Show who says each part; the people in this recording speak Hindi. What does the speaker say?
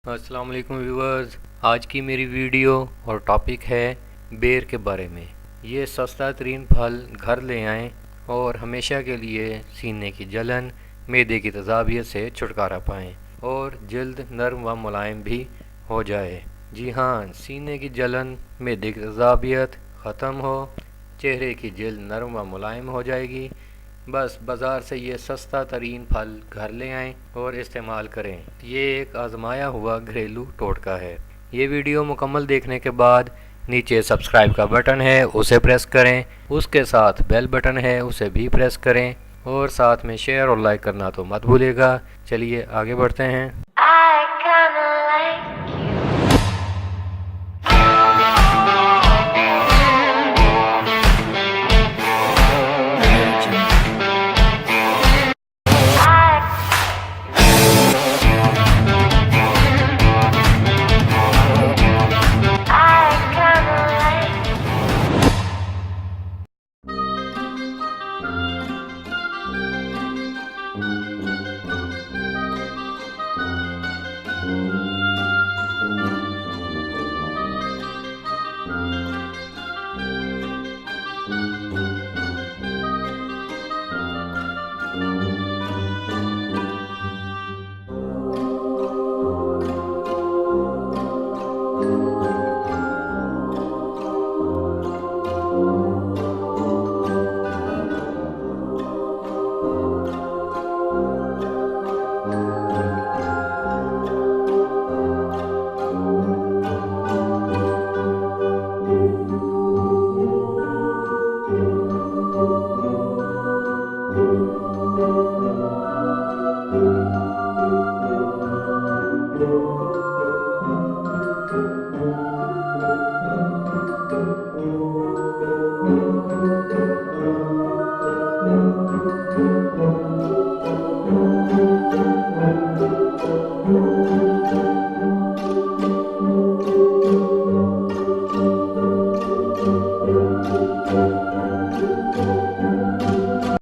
Speaker 1: अस्सलाम वालेकुम व्यूवर्स। आज की मेरी वीडियो और टॉपिक है बेर के बारे में। ये सस्ता तरीन फल घर ले आएं और हमेशा के लिए सीने की जलन, मैदे की तेज़ाबियत से छुटकारा पाएं और जल्द नरम व मुलायम भी हो जाए। जी हाँ, सीने की जलन, मैदे की तेज़ाबियत ख़त्म हो, चेहरे की जल्द नरम व मुलायम हो जाएगी। बस बाज़ार से ये सस्ता तरीन फल घर ले आएं और इस्तेमाल करें। ये एक आजमाया हुआ घरेलू टोटका है। ये वीडियो मुकम्मल देखने के बाद नीचे सब्सक्राइब का बटन है, उसे प्रेस करें। उसके साथ बेल बटन है, उसे भी प्रेस करें और साथ में शेयर और लाइक करना तो मत भूलिएगा। चलिए आगे बढ़ते हैं।